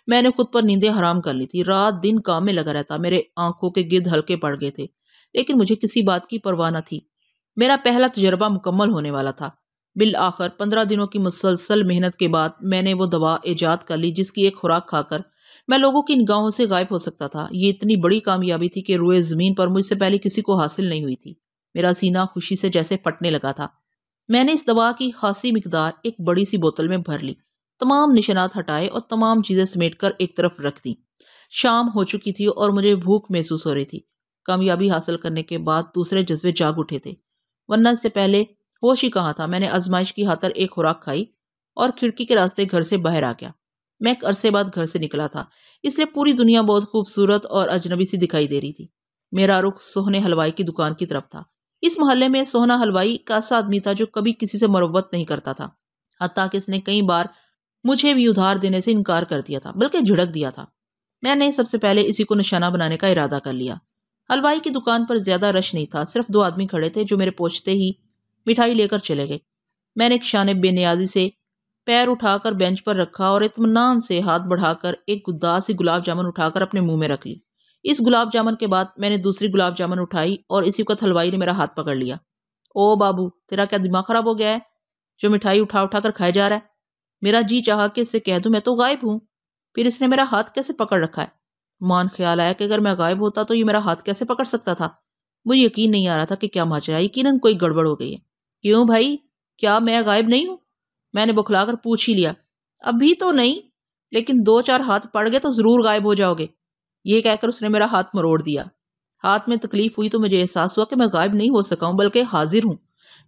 میں نے خود پر نیندیں حرام کر لی تھی، رات دن کام میں لگا رہتا، میرے آنکھوں کے گرد ہلکے پڑ گئے تھے، لیکن مجھے کسی بات کی پرواہ نہ تھی۔ میرا پہلا تجربہ مکمل ہونے والا تھا۔ بالآخر 15 دنوں کی مسلسل محنت کے بعد میں نے وہ دوا ایجاد کر لی جس کی ایک خوراک کھا کر میں لوگوں کی نگاہوں سے غائب ہو سکتا تھا۔ یہ اتنی بڑی کامیابی تھی کہ روئے زمین پر مجھ سے پہلے کسی کو حاصل نہیں ہوئی تھی۔ میرا سینہ خوشی سے جیسے پھٹنے لگا تھا۔ میں نے اس دوا کی خاصی مقدار ایک بڑی سی بوتل میں بھر لی، تمام نشانات ہٹائے اور تمام چیزیں سمیٹ کر ایک طرف رکھ دی۔ شام ہو چکی تھی اور مجھے بھوک محسوس ہو رہی تھی۔ کامیابی حاصل کرنے کے بعد دوسرے جذبے جاگ اٹھے تھے، ورنہ اس سے پہلے ہوش ہی کہاں تھا۔ میں نے آزمائش کی خاطر ایک خوراک کھائی اور کھڑکی کے راستے گھر سے باہر آ گیا۔ میں ایک عرصے بعد گھر سے نکلا تھا، اس لیے پوری دنیا بہت خوبصورت اور اجنبی سی دکھائی دے رہی تھی۔ میرا رخ سوہنے حلوائی کی دکان کی طرف تھا۔ اس محلے میں سوہنا حلوائی ایک ایسا آدمی تھا جو کبھی کسی سے مروت نہیں کرتا تھا، حتیٰ کہ اس نے کئی بار مجھے بھی ادھار دینے سے انکار کر دیا تھا، بلکہ جھڑک دیا تھا۔ میں نے سب سے پہلے اسی کو نشانہ بنانے کا ارادہ کر لیا۔ حلوائی کی دکان پر زیادہ رش نہیں تھا، صرف 2 آدمی کھڑے تھے جو میرے پہنچتے ہی مٹھائی لے کر چلے گئے۔ میں نے ایک شانے بے نیازی سے پیر اٹھا کر بینچ پر رکھا اور اطمینان سے ہاتھ بڑھا کر ایک گداز سی گلاب جامن اٹھا کر اپنے منہ میں رکھ لی۔ اس گلاب جامن کے بعد میں نے دوسری گلاب جامن اٹھائی اور اسی وقت حلوائی نے میرا ہاتھ پکڑ لیا۔ او بابو، تیرا کیا دماغ خراب ہو گیا ہے جو مٹھائی اٹھا اٹھا کر کھائے جا رہا ہے؟ میرا جی چاہا کہ اس سے کہہ دوں میں تو غائب ہوں، پھر اس نے میرا ہاتھ کیسے پکڑ رکھا ہے؟ مان خیال آیا کہ اگر میں غائب ہوتا تو یہ میرا ہاتھ کیسے پکڑ سکتا تھا؟ مجھے یقین نہیں آ رہا تھا کہ کیا ماجرا ہے، یقیناً کوئی گڑبڑ ہو گئی ہے۔ کیوں بھائی، کیا میں غائب نہیں ہوں؟ میں نے بکھلا کر پوچھ ہی لیا۔ ابھی تو نہیں، لیکن 2-4 ہاتھ پڑ گئے تو ضرور غائب ہو جاؤ گے۔ یہ کہہ کر اس نے میرا ہاتھ مروڑ دیا۔ ہاتھ میں تکلیف ہوئی تو مجھے احساس ہوا کہ میں غائب نہیں ہو سکا ہوں بلکہ حاضر ہوں۔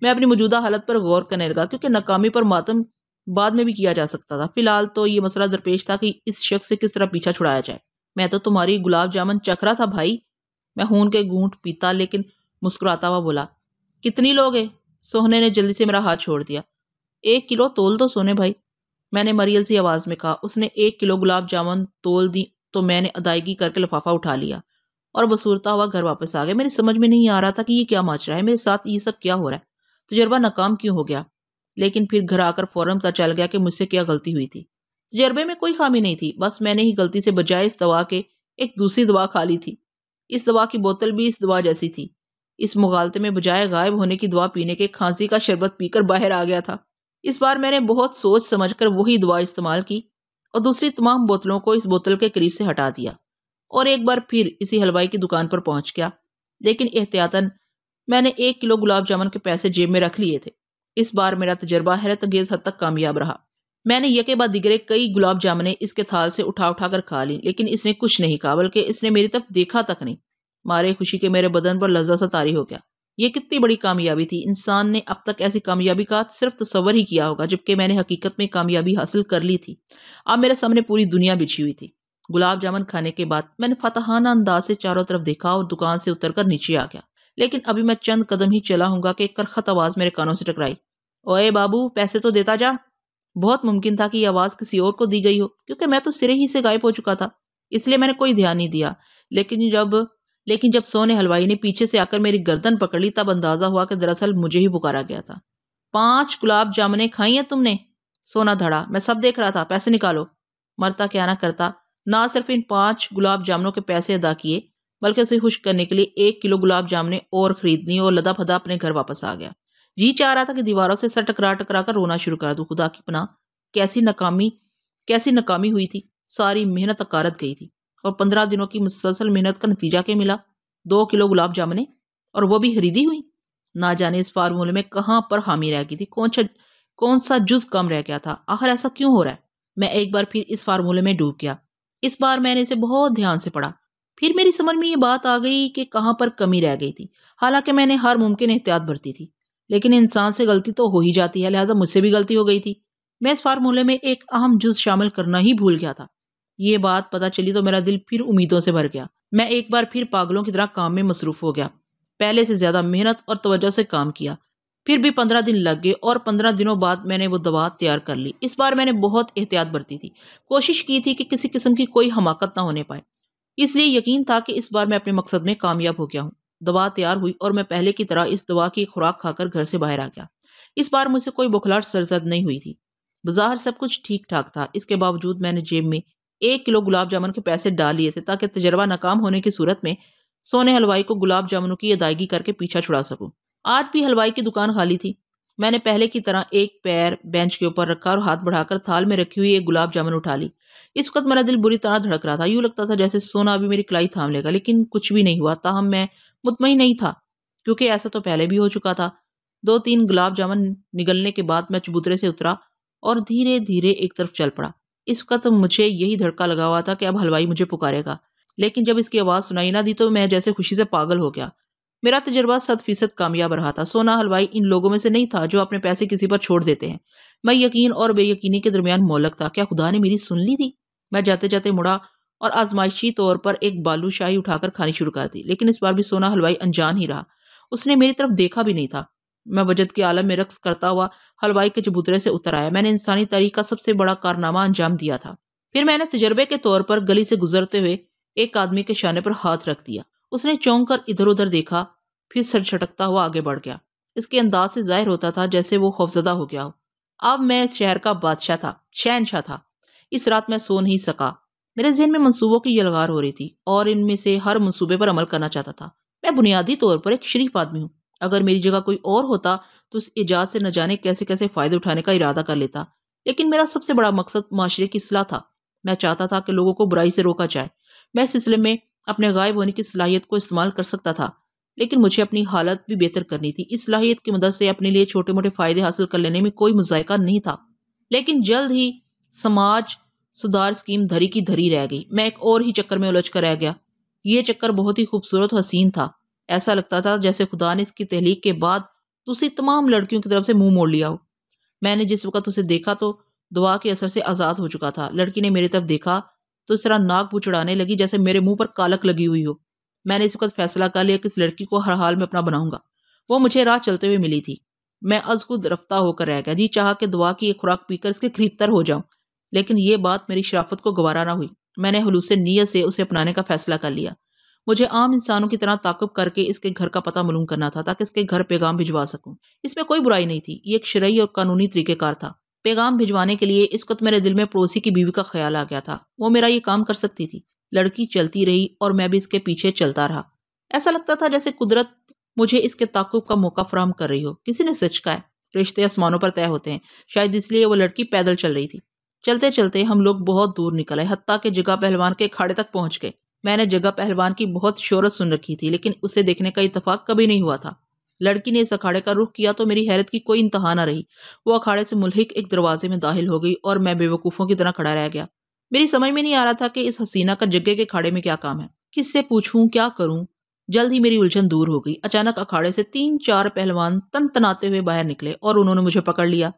میں اپنی موجودہ حالت پر غور کرنے لگا، کیونکہ ناکامی پر ماتم بعد میں بھی کیا جا سکتا تھا۔ فی الحال تو یہ مسئلہ درپیش تھا کہ اس شخص سے کس طرح پیچھا چھڑایا جائے۔ میں تو تمہاری گلاب جامن چکھ رہا تھا بھائی، میں ہون کے گھونٹ پیتا لیکن مسکراتا ہوا بولا۔ کتنی لوگ ہیں؟ سوہنے نے جلدی سے میرا ہاتھ چھوڑ دیا۔ 1 کلو تول دو سونے بھائی، میں نے مریل سی آواز میں کہا۔ اس نے 1 کلو گلاب جامن تول دی تو میں نے ادائیگی کر کے لفافہ اٹھا لیا اور بصورتا ہوا گھر واپس آ گیا۔ میری سمجھ میں نہیں آ رہا تھا کہ یہ کیا ماجرا ہے، میرے ساتھ یہ سب کیا ہو رہا ہے، تجربہ ناکام کیوں ہو گیا؟ لیکن پھر گھر آ کر فوراً پتہ چل گیا کہ مجھ سے کیا غلطی ہوئی تھی۔ تجربے میں کوئی خامی نہیں تھی، بس میں نے ہی غلطی سے بجائے اس دوا کے ایک دوسری دوا کھا لی تھی۔ اس دوا کی بوتل بھی اس دوا جیسی تھی۔ اس مغالطے میں بجائے غائب ہونے کی دوا پینے کے کھانسی کا شربت پی کر باہر آ گیا تھا۔ اس بار میں نے بہت سوچ سمجھ کر وہی دوا استعمال کی اور دوسری تمام بوتلوں کو اس بوتل کے قریب سے ہٹا دیا اور ایک بار پھر اسی حلوائی کی دکان پر پہنچ گیا، لیکن احتیاطاً میں نے 1 کلو گلاب جامن کے پیسے جیب میں رکھ لیے تھے۔ اس بار میرا تجربہ حیرت انگیز حد تک کامیاب رہا۔ میں نے یکے بعد دیگرے کئی گلاب جامنیں اس کے تھال سے اٹھا اٹھا کر کھا لی، لیکن اس نے کچھ نہیں کہا، بلکہ اس نے میری طرف دیکھا تک نہیں۔ مارے خوشی کے میرے بدن پر لرزہ سا طاری ہو گیا۔ یہ کتنی بڑی کامیابی تھی! انسان نے اب تک ایسی کامیابی کا صرف تصور ہی کیا ہوگا، جبکہ میں نے حقیقت میں کامیابی حاصل کر لی تھی۔ اب میرے سامنے پوری دنیا بچھی ہوئی تھی۔ گلاب جامن کھانے کے بعد میں نے فاتحانہ انداز سے چاروں طرف دیکھا اور دکان سے اتر کر نیچے آ گیا، لیکن ابھی میں چند قدم ہی چلا ہوں گا کہ ایک کرخت آواز میرے کانوں سے ٹکرائی۔ اوئے بابو، پیسے تو دیتا جا۔ بہت ممکن تھا کہ یہ آواز کسی اور کو دی گئی ہو، کیونکہ میں تو سرے ہی سے غائب ہو چکا تھا، اس لیے میں نے کوئی دھیان نہیں دیا۔ لیکن جب سونے حلوائی نے پیچھے سے آ کر میری گردن پکڑ لی تب اندازہ ہوا کہ دراصل مجھے ہی پکارا گیا تھا۔ 5 گلاب جامنیں کھائی ہیں تم نے؟ سونا دھڑا، میں سب دیکھ رہا تھا، پیسے نکالو۔ مرتا کیا نہ کرتا، نہ صرف ان 5 گلاب جامنوں کے پیسے ادا کیے بلکہ اسے خوش کرنے کے لیے 1 کلو گلاب جامنیں اور خرید لی اور لدا پھدا اپنے گھر واپس آ گیا۔ جی چاہ رہا تھا کہ دیواروں سے سر ٹکرا ٹکرا کر رونا شروع کر دوں۔ خدا کی پناہ، کیسی ناکامی ہوئی تھی! ساری محنت اکارت گئی تھی اور 15 دنوں کی مسلسل محنت کا نتیجہ کیا ملا؟ 2 کلو گلاب جامنیں، اور وہ بھی خریدی ہوئی۔ نہ جانے اس فارمولے میں کہاں پر خامی رہ گئی تھی، کون سا جز کم رہ گیا تھا، آخر ایسا کیوں ہو رہا ہے؟ میں ایک بار پھر اس فارمولے میں ڈوب گیا۔ اس بار میں نے اسے بہت دھیان سے پڑھا۔ پھر میری سمجھ میں یہ بات آ گئی کہ کہاں پر کمی رہ گئی تھی۔ حالانکہ میں نے ہر ممکن احتیاط برتی تھی، لیکن انسان سے غلطی تو ہو ہی جاتی ہے، لہٰذا مجھ سے بھی غلطی ہو گئی تھی۔ میں اس فارمولے میں ایک اہم جز شامل کرنا ہی بھول گیا تھا۔ یہ بات پتہ چلی تو میرا دل پھر امیدوں سے بھر گیا۔ میں ایک بار پھر پاگلوں کی طرح کام میں مصروف ہو گیا، پہلے سے زیادہ محنت اور توجہ سے کام کیا۔ پھر بھی 15 دن لگ گئے اور 15 دنوں بعد میں نے وہ دوا تیار کر لی۔ اس بار میں نے بہت احتیاط برتی تھی، کوشش کی تھی کہ کسی قسم کی کوئی حماقت نہ ہونے پائے۔ اس لیے یقین تھا کہ اس بار میں اپنے مقصد میں کامیاب ہو گیا ہوں۔ دوا تیار ہوئی اور میں پہلے کی طرح اس دوا کی خوراک کھا کر گھر سے باہر آ گیا۔ اس بار مجھ سے کوئی بخلاہٹ سرزد نہیں ہوئی تھی۔ بظاہر سب کچھ ٹھیک ٹھاک تھا، اس کے باوجود میں نے جیب میں 1 کلو گلاب جامن کے پیسے ڈال لیے تھے تاکہ تجربہ ناکام ہونے کی صورت میں سونے حلوائی کو گلاب جامنوں کی ادائیگی کر کے پیچھا چھڑا سکوں۔ آج بھی حلوائی کی دکان خالی تھی۔ میں نے پہلے کی طرح ایک پیر بینچ کے اوپر رکھا اور ہاتھ بڑھا کر تھال میں رکھی ہوئی ایک گلاب جامن اٹھا لی۔ اس وقت میرا دل بری طرح دھڑک رہا تھا، یوں لگتا تھا جیسے سونا ابھی میری کلائی تھام لے گا، لیکن کچھ بھی نہیں ہوا۔ تاہم میں مطمئن نہیں تھا کیونکہ ایسا تو پہلے بھی ہو چکا تھا۔ 2-3 گلاب جامن نگلنے کے بعد میں چبوترے سے اترا اور دھیرے دھیرے ایک طرف چل پڑا۔ اس وقت مجھے یہی دھڑکا لگا ہوا تھا کہ اب حلوائی مجھے پکارے گا، لیکن جب اس کی آواز سنائی نہ دی تو میں جیسے خوشی سے پاگل ہو گیا۔ میرا تجربہ 100% کامیاب رہا تھا۔ سونا حلوائی ان لوگوں میں سے نہیں تھا جو اپنے پیسے کسی پر چھوڑ دیتے ہیں۔ میں یقین اور بے یقینی کے درمیان معلق تھا۔ کیا خدا نے میری سن لی تھی؟ میں جاتے جاتے مڑا اور آزمائشی طور پر ایک بالو شاہی اٹھا کر کھانی شروع کر دی، لیکن اس بار بھی سونا حلوائی انجان ہی رہا۔ اس نے میری طرف دیکھا بھی نہیں تھا۔ میں وجد کے عالم میں رقص کرتا ہوا حلوائی کے چبوترے سے اتر آیا۔ میں نے انسانی تاریخ کا سب سے بڑا کارنامہ انجام دیا تھا۔ پھر میں نے تجربے کے طور پر گلی سے گزرتے ہوئے ایک آدمی کے شانے پر ہاتھ رکھ دیا۔ اس نے چونک کر ادھر ادھر دیکھا، پھر سر چھٹکتا ہوا آگے بڑھ گیا۔ اس کے انداز سے ظاہر ہوتا تھا جیسے وہ خوفزدہ ہو گیا ہو۔ اب میں اس شہر کا بادشاہ تھا، شہنشاہ تھا۔ اس رات میں سو نہیں سکا۔ میرے ذہن میں منصوبوں کی یلغار ہو رہی تھی اور ان میں سے ہر منصوبے پر عمل کرنا چاہتا تھا۔ میں بنیادی طور پر ایک شریف آدمی ہوں۔ اگر میری جگہ کوئی اور ہوتا تو اس ایجاد سے نہ جانے کیسے کیسے فائدے اٹھانے کا ارادہ کر لیتا، لیکن میرا سب سے بڑا مقصد معاشرے کی اصلاح تھا۔ میں چاہتا تھا کہ لوگوں کو برائی سے روکا جائے۔ میں اس سلسلے میں اپنے غائب ہونے کی صلاحیت کو استعمال کر سکتا تھا، لیکن مجھے اپنی حالت بھی بہتر کرنی تھی۔ اس صلاحیت کی مدد سے اپنے لیے چھوٹے موٹے فائدے حاصل کر لینے میں کوئی مذائقہ نہیں تھا، لیکن جلد ہی سماج سدھار اسکیم دھری کی دھری رہ گئی۔ میں ایک اور ہی چکر میں الجھ کر رہ گیا۔ یہ چکر بہت ہی خوبصورت و حسین تھا۔ ایسا لگتا تھا جیسے خدا نے اس کی تحلیق کے بعد دوسری تمام لڑکیوں کی طرف سے منہ موڑ لیا ہو۔ میں نے جس وقت اسے دیکھا تو دعا کے اثر سے آزاد ہو چکا تھا۔ لڑکی نے میری طرف دیکھا تو اس طرح ناک بو چڑھانے لگی جیسے میرے منہ پر کالک لگی ہوئی ہو۔ میں نے اس وقت فیصلہ کر لیا کہ اس لڑکی کو ہر حال میں اپنا بناؤں گا۔ وہ مجھے راہ چلتے ہوئے ملی تھی۔ میں از خود رفتہ ہو کر رہ گیا۔ جی چاہا کہ دعا کی ایک خوراک پی کر اس کے قریب تر ہو جاؤں، لیکن یہ بات میری شرافت کو گوارا نہ ہوئی۔ میں نے خلوص نیت سے اسے اپنانے کا فیصلہ کر لیا۔ مجھے عام انسانوں کی طرح تعاقب کر کے اس کے گھر کا پتہ معلوم کرنا تھا تاکہ اس کے گھر پیغام بھجوا سکوں۔ اس میں کوئی برائی نہیں تھی، یہ ایک شرعی اور قانونی طریقہ کار تھا۔ پیغام بھجوانے کے لیے اس وقت میرے دل میں پڑوسی کی بیوی کا خیال آ گیا تھا۔ وہ میرا یہ کام کر سکتی تھی۔ لڑکی چلتی رہی اور میں بھی اس کے پیچھے چلتا رہا۔ ایسا لگتا تھا جیسے قدرت مجھے اس کے تعاقب کا موقع فراہم کر رہی ہو۔ کسی نے سچ کہا ہے، رشتے آسمانوں پر طے ہوتے ہیں۔ شاید اس لیے وہ لڑکی پیدل چل رہی تھی۔ چلتے چلتے ہم لوگ بہت دور نکل آئے، حتیٰ کہ جگہ پہلوان کے اکھاڑے تک پہنچ گئے۔ میں نے جگہ پہلوان کی بہت شہرت سن رکھی تھی، لیکن اسے دیکھنے کا اتفاق کبھی نہیں ہوا تھا۔ لڑکی نے اس اکھاڑے کا رخ کیا تو میری حیرت کی کوئی انتہا نہ رہی۔ وہ اکھاڑے سے ملحق ایک دروازے میں داخل ہو گئی اور میں بے وقوفوں کی طرح کھڑا رہ گیا۔ میری سمجھ میں نہیں آ رہا تھا کہ اس حسینہ کا جگے کے اکھاڑے میں کیا کام ہے، کس سے پوچھوں، کیا کروں۔ جلد ہی میری الجھن دور ہو گئی۔ اچانک اکھاڑے سے 3-4 پہلوان تن تناتے ہوئے باہر نکلے اور انہوں نے مجھے پکڑ لیا۔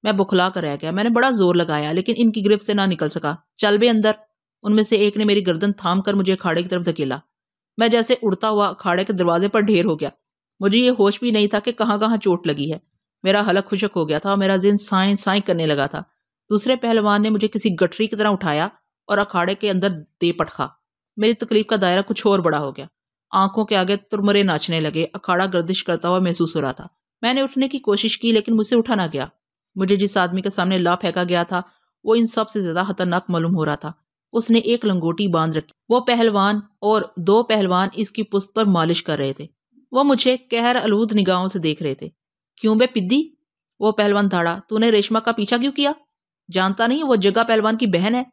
میں بکھلا کر رہ گیا۔ میں نے بڑا زور لگایا لیکن ان کی گرفت سے نہ نکل سکا۔ چل بے اندر۔ ان میں سے ایک نے میری گردن تھام کر مجھے اکھاڑے کی طرف دھکیلا۔ میں جیسے اڑتا ہوا اکھاڑے کے دروازے پر ڈھیر ہو گیا۔ مجھے یہ ہوش بھی نہیں تھا کہ کہاں کہاں چوٹ لگی ہے۔ میرا حلق خشک ہو گیا تھا اور میرا ذہن سائیں سائیں کرنے لگا تھا۔ دوسرے پہلوان نے مجھے کسی گٹھری کی طرح اٹھایا اور اکھاڑے کے اندر دے پٹخا۔ میری تکلیف کا دائرہ کچھ اور بڑا ہو گیا۔ آنکھوں کے آگے ترمرے ناچنے لگے۔ اکھاڑا گردش کرتا ہوا محسوس ہو رہا تھا۔ میں نے اٹھنے کی کوشش کی لیکن مجھ سے اٹھا نہ گیا۔ مجھے جس آدمی کے سامنے لا پھینکا گیا تھا وہ ان سب سے زیادہ خطرناک معلوم ہو رہا تھا۔ اس نے ایک لنگوٹی باندھ رکھی۔ وہ پہلوان اور 2 پہلوان اس کی پشت پر مالش کر رہے تھے۔ وہ مجھے قہر آلود نگاہوں سے دیکھ رہے تھے۔ کیوں بے پدی؟ وہ پہلوان دھاڑا، تو نے ریشما کا پیچھا کیوں کیا؟ جانتا نہیں وہ جگہ پہلوان کی بہن ہے؟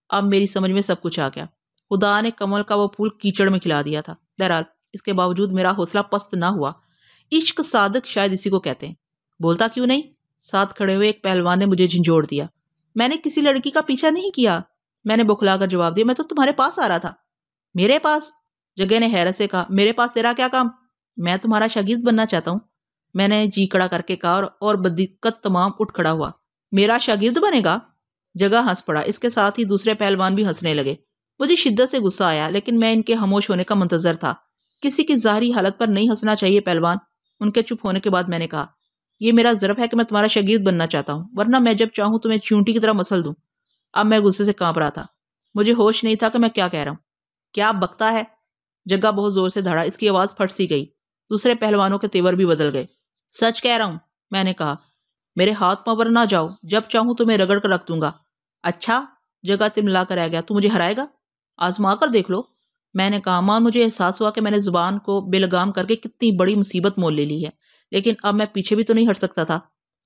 اب میری سمجھ میں سب کچھ آ گیا۔ خدا نے کمل کا وہ پھول کیچڑ میں کھلا دیا تھا۔ بہرحال اس کے باوجود میرا حوصلہ پست نہ ہوا۔ عشق صادق شاید اسی کو کہتے ہیں۔ بولتا کیوں نہیں؟ ساتھ کھڑے ہوئے ایک پہلوان نے مجھے جھنجھوڑ دیا۔ میں نے کسی لڑکی کا پیچھا نہیں کیا، میں نے بکھلا کر جواب دیا۔ میں تو تمہارے پاس آ رہا تھا۔ میرے پاس؟ جگہ نے حیرت سے کہا، میرے پاس تیرا کیا کام؟ میں تمہارا شاگرد بننا چاہتا ہوں، میں نے جی کڑا کر کے کہا اور بدقت تمام اٹھ کھڑا ہوا۔ میرا شاگرد بنے گا؟ جگہ ہنس پڑا۔ اس کے ساتھ ہی دوسرے پہلوان بھی ہنسنے لگے۔ مجھے شدت سے غصہ آیا لیکن میں ان کے خاموش ہونے کا منتظر تھا۔ کسی کی ظاہری حالت پر نہیں ہنسنا چاہیے پہلوان۔ ان کے چپ ہونے کے بعد میں نے کہا، یہ میرا ظرف ہے کہ میں تمہارا شاگرد بننا چاہتا ہوں، ورنہ میں جب چاہوں تمہیں چونٹی کی طرح مسل دوں۔ اب میں غصے سے کانپ رہا تھا۔ مجھے ہوش نہیں تھا کہ میں کیا کہہ رہا ہوں۔ کیا بکتا ہے؟ جگہ بہت زور سے دھڑا۔ اس کی آواز پھٹ سی گئی۔ دوسرے پہلوانوں کے تیور بھی بدل گئے۔ سچ کہہ رہا ہوں، میں نے کہا۔ میرے ہاتھ پاؤں پر نہ جاؤ، جب چاہوں تمہیں رگڑ کر رکھ دوں گا۔ اچھا، جگہ تملا کر رہ گیا۔ تو مجھے ہرائے گا؟ آزما کر دیکھ لو۔ میں نے کہا مان مجھے احساس ہوا کہ میں نے زبان کو بے لگام کر کے کتنی بڑی مصیبت مول لے لی ہے، لیکن اب میں پیچھے بھی تو نہیں ہٹ سکتا تھا۔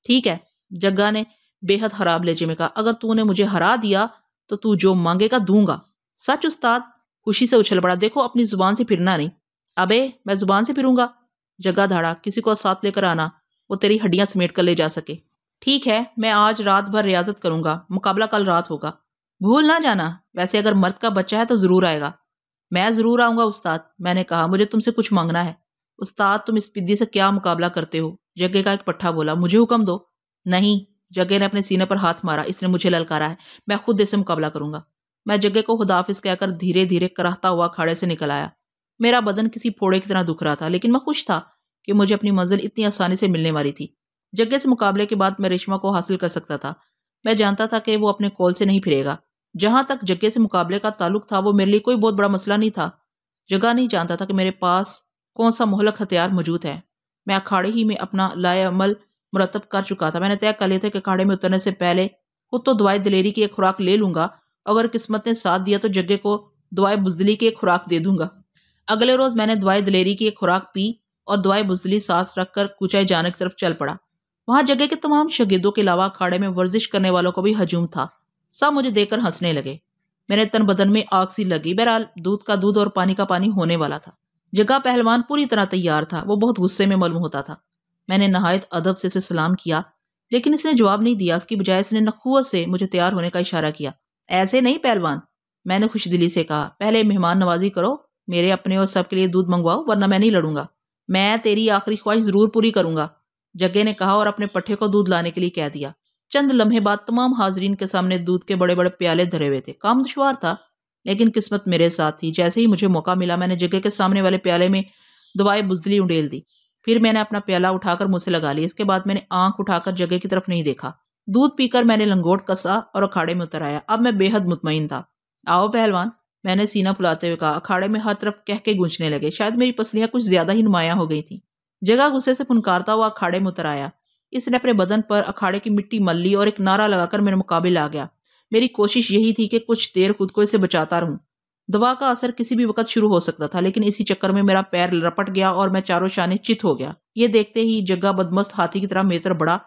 ٹھیک ہے، جگا نے بے حد خراب لہجے میں کہا، اگر تو نے مجھے ہرا دیا تو جو مانگے گا دوں گا۔ سچ استاد؟ خوشی سے اچھل پڑا۔ دیکھو اپنی زبان سے پھرنا نہیں۔ ابے میں زبان سے پھروں گا؟ جگا دھاڑا، کسی کو ساتھ لے کر آنا، وہ تیری ہڈیاں سمیٹ کر لے جا سکے۔ ٹھیک ہے، میں آج رات بھر ریاضت کروں گا، مقابلہ کل رات ہوگا، بھول نہ جانا۔ ویسے اگر مرد کا بچہ ہے تو ضرور آئے گا۔ میں ضرور آؤں گا استاد۔ میں نے کہا مجھے تم سے کچھ مانگنا ہے۔ استاد تم اس پدی سے کیا مقابلہ کرتے ہو؟ جگے کا ایک پٹھا بولا۔ مجھے حکم دو۔ نہیں، جگے نے اپنے سینے پر ہاتھ مارا۔ اس نے مجھے للکارا ہے، میں خود اس سے مقابلہ کروں گا۔ میں جگے کو خداحافظ کہہ کر دھیرے دھیرے کراہتا ہوا اکھاڑے سے نکل آیا۔ میرا بدن کسی پھوڑے کی طرح دکھ رہا تھا، لیکن میں خوش تھا کہ مجھے اپنی منزل اتنی آسانی سے ملنے والی تھی۔ جگے سے مقابلے کے بعد میں ریشما کو حاصل کر سکتا تھا۔ میں جانتا تھا کہ وہ اپنے قول سے نہیں پھرے گا۔ جہاں تک جگے سے مقابلے کا تعلق تھا وہ میرے لیے کوئی بہت بڑا مسئلہ نہیں تھا۔ جگہ نہیں جانتا تھا کہ میرے پاس کون سا مہلک ہتھیار موجود ہے۔ میں اکھاڑے ہی میں اپنا لائے عمل مرتب کر چکا تھا۔ میں نے طے کر لیا تھا کہ اکھاڑے میں اترنے سے پہلے خود تو دعائے دلیری کی ایک خوراک لے لوں گا، اگر قسمت نے ساتھ دیا تو جگے کو دعائے بزدلی کی ایک خوراک دے دوں گا۔ اگلے روز میں نے دعائے دلیری کی ایک خوراک پی اور دعائے بزدلی ساتھ رکھ کر کوچہ جانے کی طرف چل پڑا۔ وہاں جگے کے تمام شاگردوں کے علاوہ اکھاڑے میں ورزش کرنے والوں کو بھی ہجوم تھا۔ سب مجھے دیکھ کر ہنسنے لگے۔ میرے تن بدن میں آگ سی لگی۔ بہرحال دودھ کا دودھ اور پانی کا پانی ہونے والا تھا۔ جگہ پہلوان پوری طرح تیار تھا۔ وہ بہت غصے میں معلوم ہوتا تھا۔ میں نے نہایت ادب سے اسے سلام کیا، لیکن اس نے جواب نہیں دیا۔ اس کی بجائے اس نے نخوت سے مجھے تیار ہونے کا اشارہ کیا۔ ایسے نہیں پہلوان، میں نے خوش دلی سے کہا، پہلے مہمان نوازی کرو، میرے اپنے اور سب کے لیے دودھ منگواؤ، ورنہ میں نہیں لڑوں گا۔ میں تیری آخری خواہش ضرور پوری کروں گا، جگے نے کہا اور اپنے پٹھے کو دودھ لانے کے لیے کہہ دیا۔ چند لمحے بعد تمام حاضرین کے سامنے دودھ کے بڑے بڑے پیالے دھرے ہوئے تھے۔ کام دشوار تھا، لیکن قسمت میرے ساتھ تھی۔ جیسے ہی مجھے موقع ملا میں نے جگے کے سامنے والے پیالے میں دعائے بزدلی انڈیل دی۔ پھر میں نے اپنا پیالہ اٹھا کر منہ سے لگا لی۔ اس کے بعد میں نے آنکھ اٹھا کر جگے کی طرف نہیں دیکھا۔ دودھ پی کر میں نے لنگوٹ کسا اور اکھاڑے میں اتر آیا۔ اب میں بے حد مطمئن تھا۔ آؤ پہلوان، میں نے سینہ پھلاتے ہوئے کہا۔ اکھاڑے میں ہر طرف کہکے گونجنے لگے۔ شاید میری پسلیاں کچھ زیادہ ہی نمایاں ہو گئی تھیں۔ جگہ غصے سے پھنکارتا ہوا اکھاڑے میں اتر آیا۔ اس نے اپنے بدن پر اکھاڑے کی مٹی مل لی اور ایک نعرہ لگا کر میرے مقابل آ گیا۔ میری کوشش یہی تھی کہ کچھ دیر خود کو اسے بچاتا رہوں۔ دوا کا اثر کسی بھی وقت شروع ہو سکتا تھا، لیکن اسی چکر میں میرا پیر رپٹ گیا اور میں چاروں شانے چت ہو گیا۔ یہ دیکھتے ہی جگہ بدمست ہاتھی کی طرح میری طرف بڑھا۔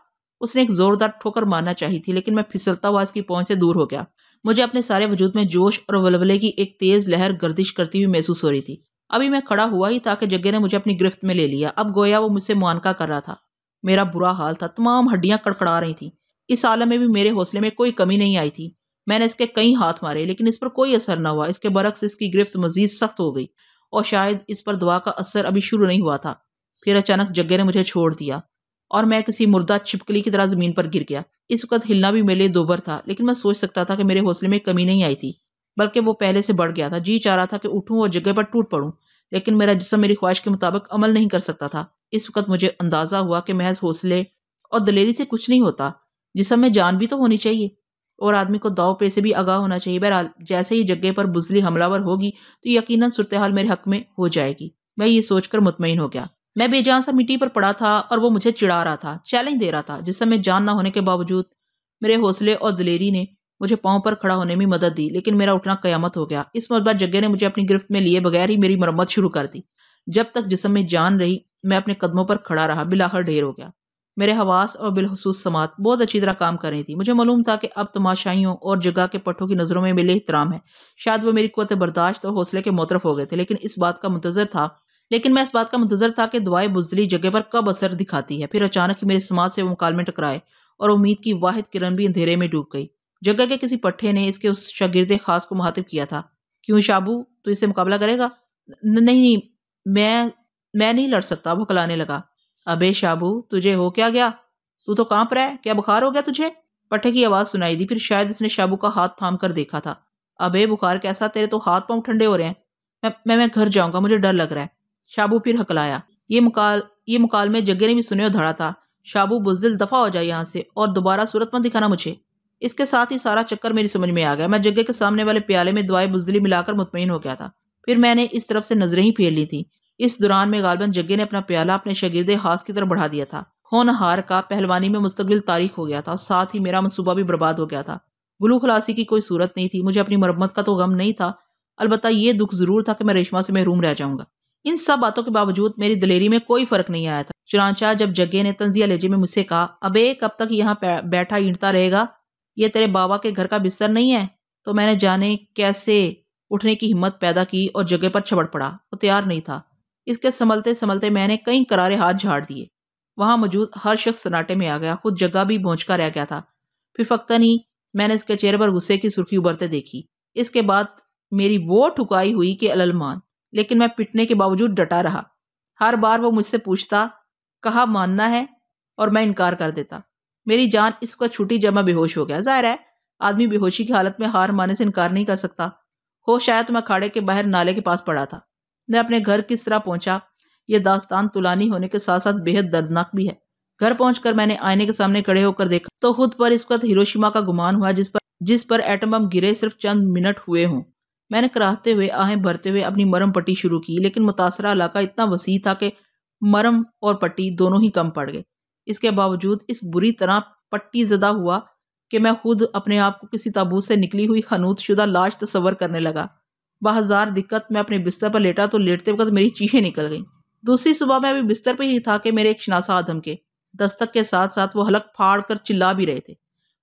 اس نے ایک زوردار ٹھوکر مارنا چاہی تھی، لیکن میں پھسلتا ہوا اس کی پہنچ سے دور ہو گیا۔ مجھے اپنے سارے وجود میں جوش اور ولولے کی ایک تیز لہر گردش کرتی ہوئی محسوس ہو رہی تھی۔ ابھی میں کھڑا ہوا ہی تھا کہ جگے نے مجھے اپنی گرفت میں لے لیا۔ اب گویا وہ مجھ سے معانقہ کر رہا تھا۔ میرا برا حال تھا، تمام ہڈیاں کڑکڑا رہی تھیں۔ اس عالم میں بھی میرے حوصلے میں کوئی کمی نہیں آئی تھی۔ میں نے اس کے کئی ہاتھ مارے، لیکن اس پر کوئی اثر نہ ہوا۔ اس کے برعکس اس کی گرفت مزید سخت ہو گئی، اور شاید اس پر دوا کا اثر ابھی شروع نہیں ہوا تھا۔ پھر اچانک جگے نے مجھے چھوڑ دیا اور میں کسی مردہ چھپکلی کی طرح زمین پر گر گیا۔ اس وقت ہلنا بھی میرے لیے دوبھر تھا، لیکن میں سوچ سکتا تھا کہ میرے حوصلے میں کمی نہیں آئی تھی، بلکہ وہ پہلے سے بڑھ گیا تھا۔ جی چاہ رہا تھا کہ اٹھوں اور جگہ پر ٹوٹ پڑوں، لیکن میرا جسم میری خواہش کے مطابق عمل نہیں کر سکتا تھا۔ اس وقت مجھے اندازہ ہوا کہ محض حوصلے اور دلیری سے کچھ نہیں ہوتا، جسم میں جان بھی تو ہونی چاہیے، اور آدمی کو داؤ پے سے بھی آگاہ ہونا چاہیے۔ بہرحال جیسے ہی جگہ پر بزدلی حملہ ور ہوگی تو یقیناً صورتحال میرے حق میں ہو جائے گی۔ میں یہ سوچ کر مطمئن ہو گیا۔ میں بے جان سا مٹی پر پڑا تھا اور وہ مجھے چڑھا رہا تھا، چیلنج دے رہا تھا۔ جسم میں جان نہ ہونے کے باوجود میرے حوصلے اور دلیری نے مجھے پاؤں پر کھڑا ہونے میں مدد دی، لیکن میرا اٹھنا قیامت ہو گیا۔ اس مرتبہ جگہ نے مجھے اپنی گرفت میں لیے بغیر ہی میری مرمت شروع کر دی۔ جب تک جسم میں جان رہی میں اپنے قدموں پر کھڑا رہا، بالآخر ڈھیر ہو گیا۔ میرے حواس اور بالخصوص سماعت بہت اچھی طرح کام کر رہی تھی۔ مجھے معلوم تھا کہ اب تماشائیوں اور جگہ کے پٹھوں کی نظروں میں میرے احترام ہے۔ شاید وہ میری قوت برداشت اور حوصلے کے معترف ہو گئے تھے، لیکن میں اس بات کا منتظر تھا کہ دعائے بزدلی جگہ پر کب اثر دکھاتی ہے۔ پھر اچانک ہی میری سماعت سے وہ مکالمے ٹکرائے اور امید کی واحد کرن بھی اندھیرے میں ڈوب گئی۔ جگہ کے کسی پٹھے نے اس کے اس شاگرد خاص کو مخاطب کیا تھا۔ کیوں شابو، تو اس سے مقابلہ کرے گا؟ نہیں، میں نہیں لڑ سکتا، وہ ہکلانے لگا۔ ابے شابو، تجھے ہو کیا گیا؟ تو تو کانپ رہا ہے، کیا بخار ہو گیا تجھے؟ پٹھے کی آواز سنائی دی۔ پھر شاید اس نے شابو کا ہاتھ تھام کر دیکھا تھا۔ ابے بخار کیسا، تیرے تو ہاتھ پاؤں ٹھنڈے ہو رہے ہیں۔ میں گھر جاؤں گا، مجھے ڈر لگ رہا ہے۔ شابو پھر ہکلایا۔ یہ مکالمے جگے نے بھی سنے اور دھڑا تھا۔ شابو بزدل دفع ہو جائے یہاں سے، اور دوبارہ صورت مت دکھانا مجھے۔ اس کے ساتھ ہی سارا چکر میری سمجھ میں آ گیا۔ میں جگہ کے سامنے والے پیالے میں دعائے بزدلی ملا کر مطمئن ہو گیا تھا۔ پھر میں نے اس طرف سے نظریں ہی پھیر لی تھی۔ اس دوران میں غالباً جگے نے اپنا پیالہ اپنے شاگرد خاص کی طرف بڑھا دیا تھا۔ ہونہار کا پہلوانی میں مستقبل تاریخ ہو گیا تھا، اور ساتھ ہی میرا منصوبہ بھی برباد ہو گیا تھا۔ گلو خلاصی کی کوئی صورت نہیں تھی. مجھے اپنی مرمت کا تو غم نہیں تھا، البتہ یہ دکھ ضرور تھا کہ میں ریشما سے محروم رہ جاؤں گا. ان سب باتوں کے باوجود میری دلیری میں کوئی فرق نہیں آیا تھا. چنانچہ جب جگے نے طنزیہ لہجے میں مجھ سے کہا، ابے کب تک یہاں بیٹھا اینٹتا رہے گا؟ یہ تیرے بابا کے گھر کا بستر نہیں ہے؟ تو میں نے جانے کیسے اٹھنے کی ہمت پیدا کی اور جگہ پر چھبڑ پڑا. وہ تیار نہیں تھا. اس کے سنبھلتے سنبھلتے میں نے کئی کرارے ہاتھ جھاڑ دیے. وہاں موجود ہر شخص سناٹے میں آ گیا. خود جگہ بھی بھونچکا رہ گیا تھا. پھر فقطن ہی میں نے اس کے چہرے پر غصے کی سرخی ابھرتے دیکھی. اس کے بعد میری وہ ٹھکائی ہوئی کہ الالمان، لیکن میں پٹنے کے باوجود ڈٹا رہا. ہر بار وہ مجھ سے پوچھتا، کہا ماننا ہے، اور میں انکار کر دیتا. میری جان اس وقت چھوٹی جب میں بے ہوش ہو گیا. ظاہر ہے آدمی بے ہوشی کی حالت میں ہار ماننے سے انکار نہیں کر سکتا. ہوش آیا تو میں کھاڑے کے باہر نالے کے پاس پڑا تھا. میں اپنے گھر کس طرح پہنچا یہ داستان طولانی ہونے کے ساتھ ساتھ بے حد دردناک بھی ہے. گھر پہنچ کر میں نے آئینے کے سامنے کھڑے ہو کر دیکھا تو خود پر اس وقت ہیروشیما کا گمان ہوا جس پر ایٹم بم گرے صرف چند منٹ ہوئے ہوں. میں نے کراہتے ہوئے آہیں بھرتے ہوئے اپنی مرم پٹی شروع کی، لیکن متاثرہ علاقہ اتنا وسیع تھا کہ مرم اور پٹی دونوں ہی کم پڑ گئے. اس کے باوجود اس بری طرح پٹی زدہ ہوا کہ میں خود اپنے آپ کو کسی تابوت سے نکلی ہوئی خنوط شدہ لاش تصور کرنے لگا. بہزار دقت میں اپنے بستر پر لیٹا تو لیٹتے وقت میری چیخیں نکل گئیں. دوسری صبح میں ابھی بستر پہ ہی تھا کہ میرے ایک شناسا آدم کے دستک کے ساتھ ساتھ وہ حلق پھاڑ کر چلا بھی رہے تھے.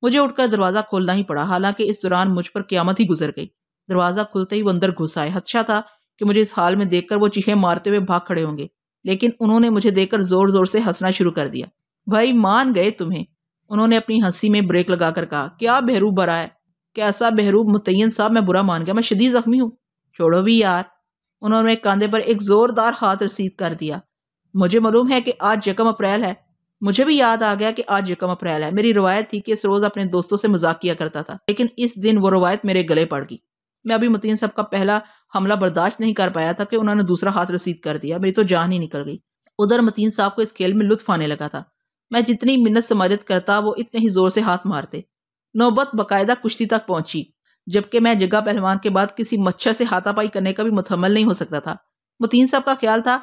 مجھے اٹھ کر دروازہ کھولنا ہی پڑا، حالانکہ اس دوران مجھ پر قیامت ہی گزر گئی. دروازہ کھلتے ہی وہ اندر گھس آئے. خدشہ تھا کہ مجھے اس حال میں دیکھ کر وہ چیخیں مارتے ہوئے بھاگ کھڑے ہوں گے، لیکن انہوں نے مجھے دیکھ کر زور زور سے ہنسنا شروع کر دیا. بھائی مان گئے تمہیں، انہوں نے اپنی ہنسی میں بریک لگا کر کہا. کیا بہروب بھرا ہے؟ کیسا بہروب متعین صاحب؟ میں برا مان گیا، میں شدید زخمی ہوں. چھوڑو بھی یار. انہوں نے کاندھے پر ایک زوردار ہاتھ رسید کر دیا. مجھے معلوم ہے کہ آج 1 اپریل ہے. مجھے بھی یاد آ گیا کہ آج 1 اپریل ہے. میری روایت تھی کہ اس روز اپنے دوستوں سے مذاق کیا کرتا تھا، لیکن اس دن وہ روایت میرے گلے پڑ گئی. میں ابھی متین صاحب کا پہلا حملہ برداشت نہیں کر پایا تھا کہ انہوں نے دوسرا ہاتھ رسید کر دیا. میری تو جان ہی نکل گئی. ادھر متین صاحب کو اس کھیل میں لطف آنے لگا تھا. میں جتنی منت سے مدد کرتا وہ اتنے ہی زور سے ہاتھ مارتے. نوبت باقاعدہ کشتی تک پہنچی، جبکہ میں جگہ پہلوان کے بعد کسی مچھر سے ہاتھا پائی کرنے کا بھی متحمل نہیں ہو سکتا تھا. متین صاحب کا خیال تھا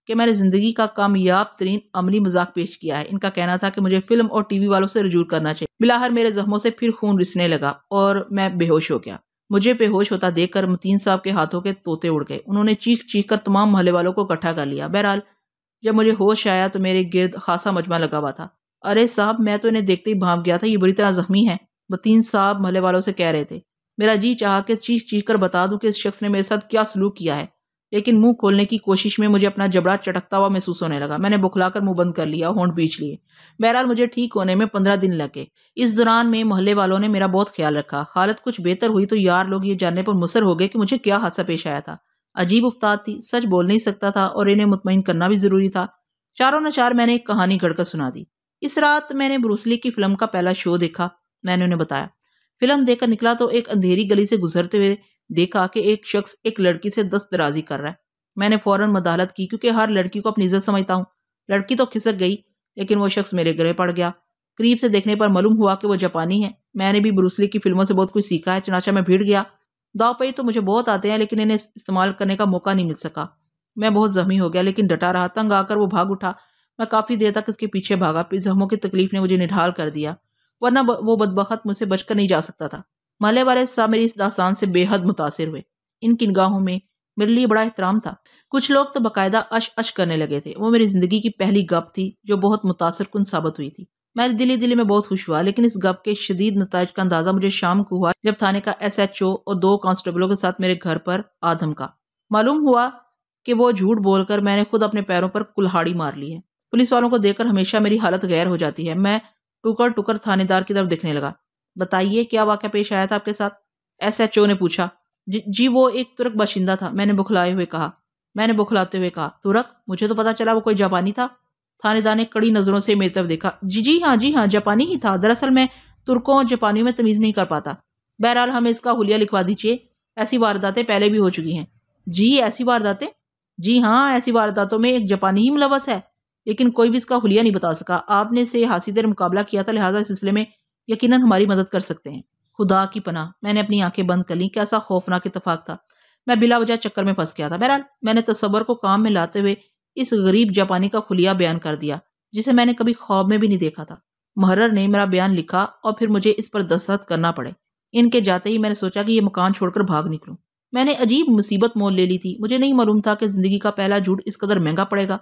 کہ میں نے زندگی کا کامیاب ترین عملی مذاق پیش کیا ہے. ان کا کہنا تھا کہ مجھے فلم اور ٹی وی والوں سے رجوع کرنا چاہیے. بلاخر میرے زخموں سے پھر خون رسنے لگا اور میں بے ہوش ہو گیا. مجھے بے ہوش ہوتا دیکھ کر متین صاحب کے ہاتھوں کے طوطے اڑ گئے. انہوں نے چیخ چیخ کر تمام محلے والوں کو اکٹھا کر لیا. بہرحال جب مجھے ہوش آیا تو میرے گرد خاصا مجمع لگا ہوا تھا. ارے صاحب، میں تو انہیں دیکھتے ہی بھانپ گیا تھا، یہ بری طرح زخمی ہے، متین صاحب محلے والوں سے کہہ رہے تھے. میرا جی چاہا کہ چیخ چیخ کر بتا دوں کہ اس شخص نے میرے ساتھ کیا سلوک کیا ہے، لیکن منہ کھولنے کی کوشش میں مجھے اپنا جبڑا چٹکتا ہوا محسوس ہونے لگا. میں نے بکھلا کر منہ بند کر لیا، ہونٹ بیچ لیے. بہرحال مجھے ٹھیک ہونے میں 15 دن لگے. اس دوران میں محلے والوں نے میرا بہت خیال رکھا. حالت کچھ بہتر ہوئی تو یار لوگ یہ جاننے پر مصر ہو گئے کہ مجھے کیا حادثہ پیش آیا تھا. عجیب افتاد تھی، سچ بول نہیں سکتا تھا اور انہیں مطمئن کرنا بھی ضروری تھا. چاروں نچار میں نے ایک کہانی گھڑ کر سنا دی. اس رات میں نے بروس لی کی فلم کا پہلا شو دیکھا. میں نے انہیں بتایا. فلم دیکھ کر نکلا تو ایک اندھیری گلی سے گزرتے ہوئے دیکھا کہ ایک شخص ایک لڑکی سے دست درازی کر رہا ہے. میں نے فوراً مداخلت کی کیونکہ ہر لڑکی کو اپنی عزت سمجھتا ہوں. لڑکی تو کھسک گئی، لیکن وہ شخص میرے گلے پڑ گیا. قریب سے دیکھنے پر معلوم ہوا کہ وہ جاپانی ہے. میں نے بھی بروس لی کی فلموں سے بہت کچھ سیکھا ہے، چنانچہ میں بھیڑ گیا. داؤ پئی تو مجھے بہت آتے ہیں، لیکن انہیں استعمال کرنے کا موقع نہیں مل سکا. میں بہت زخمی ہو گیا، لیکن ڈٹا رہا. تنگ آ کر وہ بھاگ اٹھا. میں کافی دیر تک اس کے پیچھے بھاگا. پھر زخموں کی تکلیف نے مجھے نڈھال کر دیا، ورنہ وہ بدبخت مجھ سے بچ کر نہیں جا سکتا تھا. محلے والے صاحب میری اس داستان سے بے حد متاثر ہوئے. ان کی نگاہوں میں میرے لیے بڑا احترام تھا. کچھ لوگ تو باقاعدہ اش اش کرنے لگے تھے. وہ میری زندگی کی پہلی گپ تھی جو بہت متاثر کن ثابت ہوئی تھی. میں دلی میں بہت خوش ہوا، لیکن اس گپ کے شدید نتائج کا اندازہ مجھے شام کو ہوا جب تھانے کا SHO اور 2 کانسٹیبلوں کے ساتھ میرے گھر پر آ دھمکا. معلوم ہوا کہ وہ جھوٹ بول کر میں نے خود اپنے پیروں پر کلہاڑی مار لی ہے. پولیس والوں کو دیکھ کر ہمیشہ میری حالت غیر ہو جاتی ہے. میں ٹکر ٹکر تھانے دار کی طرف دیکھنے لگا. بتائیے کیا واقعہ پیش آیا تھا آپ کے ساتھ؟ SHO نے پوچھا. جی وہ ایک ترک باشندہ تھا. میں نے بکھلاتے ہوئے کہا. ترک؟ مجھے تو پتا چلا وہ کوئی جاپانی تھا. تھانے دار نے کڑی نظروں سے میری طرف دیکھا. جی ہاں جاپانی ہی تھا. دراصل میں ترکوں اور جاپانیوں میں تمیز نہیں کر پاتا. بہرحال ہمیں اس کا حلیہ لکھوا دیجیے. ایسی وارداتیں پہلے بھی ہو چکی ہیں. جی ایسی وارداتیں؟ جی ہاں، ایسی وارداتوں میں ایک جاپانی ہی ملوث ہے، لیکن کوئی بھی اس کا حلیہ نہیں بتا سکا. آپ نے سے حاسی دیر مقابلہ کیا تھا، لہٰذا اس سلسلے میں یقیناً ہماری مدد کر سکتے ہیں. خدا کی پناہ. میں نے اپنی آنکھیں بند کر لیں. کیسا خوفناک اتفاق تھا. میں بلا وجہ چکر میں پھنس گیا تھا. بہرحال میں نے تصور کو کام میں لاتے ہوئے اس غریب جاپانی کا خلیہ بیان کر دیا جسے میں نے کبھی خواب میں بھی نہیں دیکھا تھا. محرر نے میرا بیان لکھا اور پھر مجھے اس پر دستخط کرنا پڑے. ان کے جاتے ہی میں نے سوچا کہ یہ مکان چھوڑ کر بھاگ نکلوں۔ میں نے عجیب مصیبت مول لے لی تھی، مجھے نہیں معلوم تھا کہ زندگی کا پہلا جھوٹ اس قدر مہنگا پڑے گا۔